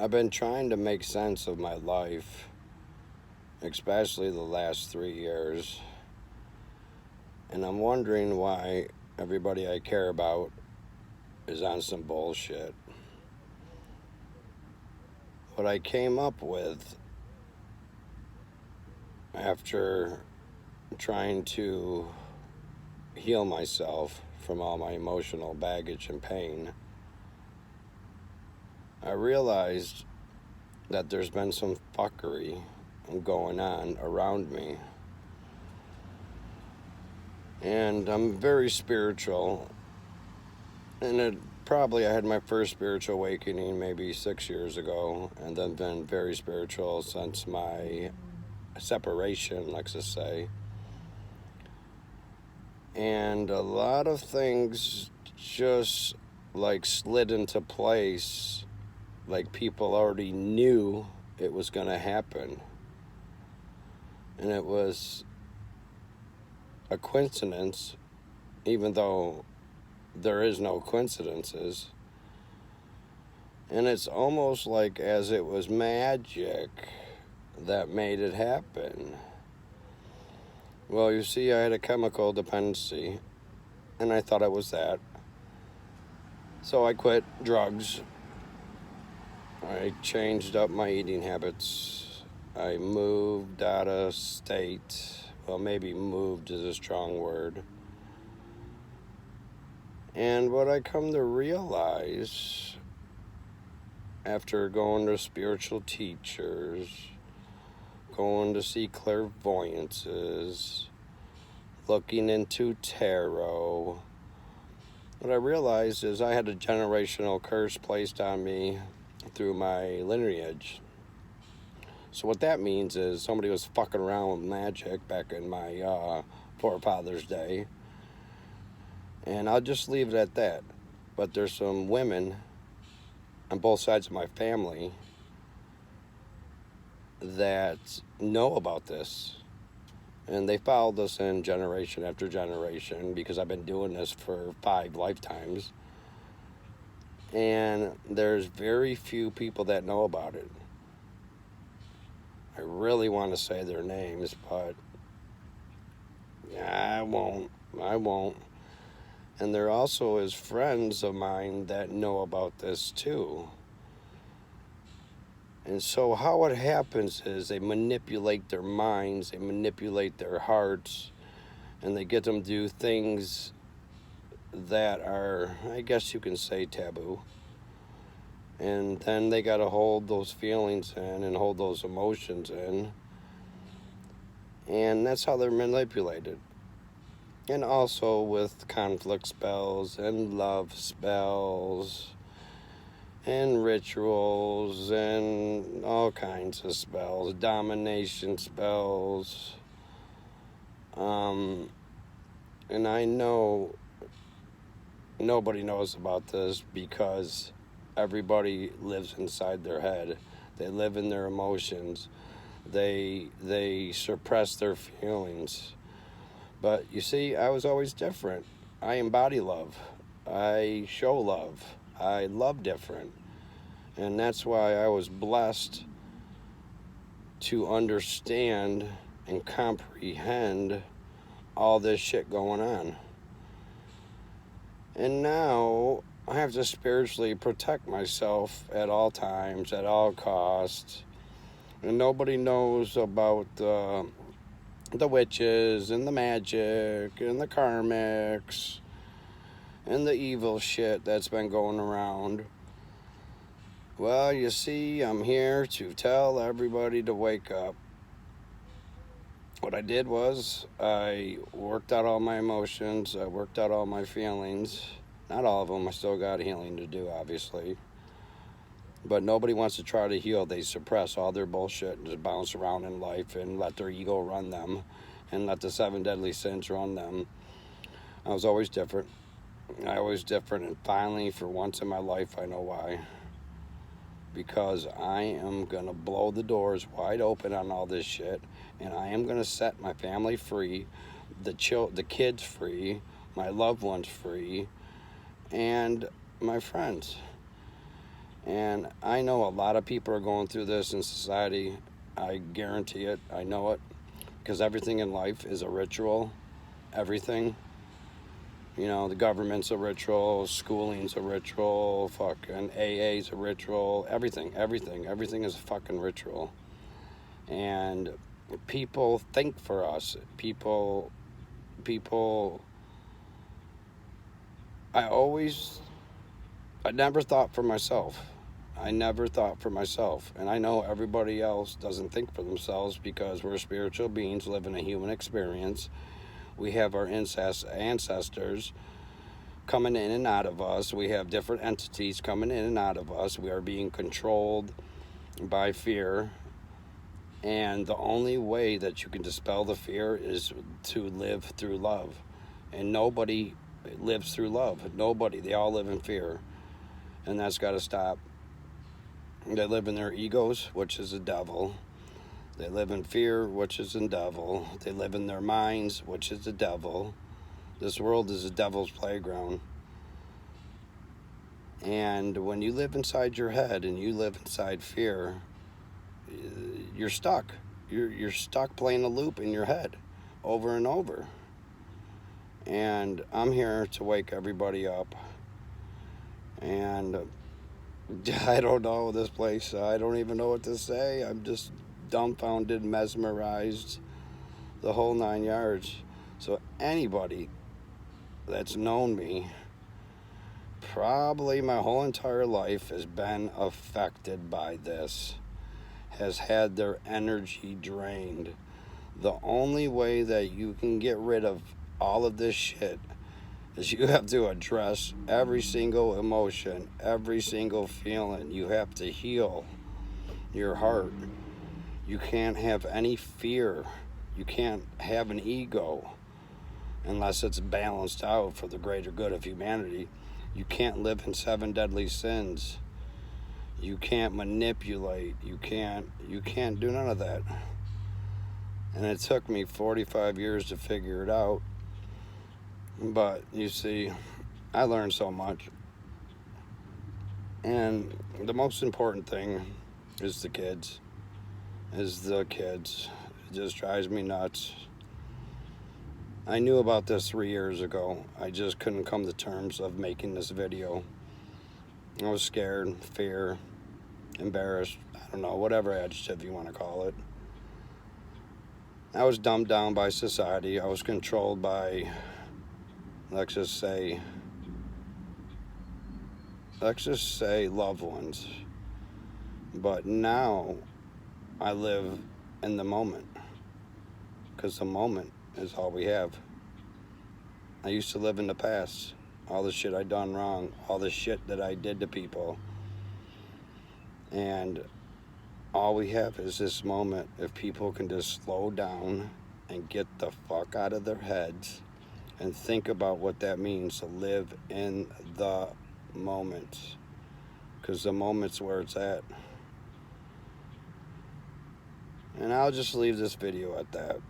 I've been trying to make sense of my life, especially the last 3 years, and I'm wondering why everybody I care about is on some bullshit. What I came up with after trying to heal myself from all my emotional baggage and pain, I realized that there's been some fuckery going on around me. And I'm very spiritual, and I had my first spiritual awakening maybe 6 years ago, and then been very spiritual since my separation, let's just say. And a lot of things just like slid into place, like people already knew it was going to happen. And it was a coincidence, even though there is no coincidences. And it's almost like as it was magic that made it happen. Well, you see, I had a chemical dependency, and I thought it was that. So I quit drugs. I changed up my eating habits. I moved out of state. Well, maybe moved is a strong word. And what I come to realize after going to spiritual teachers, going to see clairvoyances, looking into tarot, what I realized is I had a generational curse placed on me through my lineage. So what that means is somebody was fucking around with magic back in my forefathers' day. And I'll just leave it at that. But there's some women on both sides of my family that know about this. And they followed us in generation after generation because I've been doing this for 5 lifetimes. And there's very few people that know about it. I really want to say their names, but I won't. And there also is friends of mine that know about this too. And so how it happens is they manipulate their minds, they manipulate their hearts, and they get them to do things that are, I guess you can say, taboo. And then they got to hold those feelings in and hold those emotions in. And that's how they're manipulated. And also with conflict spells and love spells and rituals and all kinds of spells, domination spells. And I know nobody knows about this because everybody lives inside their head. They live in their emotions. They suppress their feelings. But you see, I was always different. I embody love. I show love. I love different. And that's why I was blessed to understand and comprehend all this shit going on. And now I have to spiritually protect myself at all times, at all costs. And nobody knows about the witches and the magic and the karmics and the evil shit that's been going around. Well, you see, I'm here to tell everybody to wake up. What I did was I worked out all my emotions, I worked out all my feelings. Not all of them, I still got healing to do, obviously. But nobody wants to try to heal. They suppress all their bullshit and just bounce around in life and let their ego run them and let the 7 deadly sins run them. I was always different. And finally, for once in my life, I know why. Because I am going to blow the doors wide open on all this shit, and I am going to set my family free, the kids free, my loved ones free, and my friends. And I know a lot of people are going through this in society. I guarantee it. I know it. Because everything in life is a ritual. Everything. You know, the government's a ritual, schooling's a ritual, fucking AA's a ritual, everything is a fucking ritual. And people think for us. People, I never thought for myself. And I know everybody else doesn't think for themselves because we're spiritual beings living a human experience. We have our ancestors coming in and out of us. We have different entities coming in and out of us. We are being controlled by fear. And the only way that you can dispel the fear is to live through love. And nobody lives through love. Nobody. They all live in fear. And that's got to stop. They live in their egos, which is the devil. They live in fear, which is the devil. They live in their minds, which is the devil. This world is a devil's playground. And when you live inside your head and you live inside fear, you're stuck. You're stuck playing a loop in your head over and over. And I'm here to wake everybody up. And I don't know this place. I don't even know what to say. I'm just dumbfounded, mesmerized, the whole 9 yards. So anybody that's known me probably my whole entire life has been affected by this, has had their energy drained. The only way that you can get rid of all of this shit is you have to address every single emotion, every single feeling. You have to heal your heart. You can't have any fear. You can't have an ego unless it's balanced out for the greater good of humanity. You can't live in 7 deadly sins. You can't manipulate. You can't do none of that. And it took me 45 years to figure it out. But you see, I learned so much. And the most important thing is the kids. It just drives me nuts. I knew about this 3 years ago. I just couldn't come to terms of making this video. I was scared, fear, embarrassed, I don't know, whatever adjective you want to call it. I was dumbed down by society. I was controlled by, let's just say loved ones. But now I live in the moment, because the moment is all we have. I used to live in the past, all the shit I done wrong, all the shit that I did to people. And all we have is this moment. If people can just slow down and get the fuck out of their heads and think about what that means to live in the moment, because the moment's where it's at. And I'll just leave this video at that.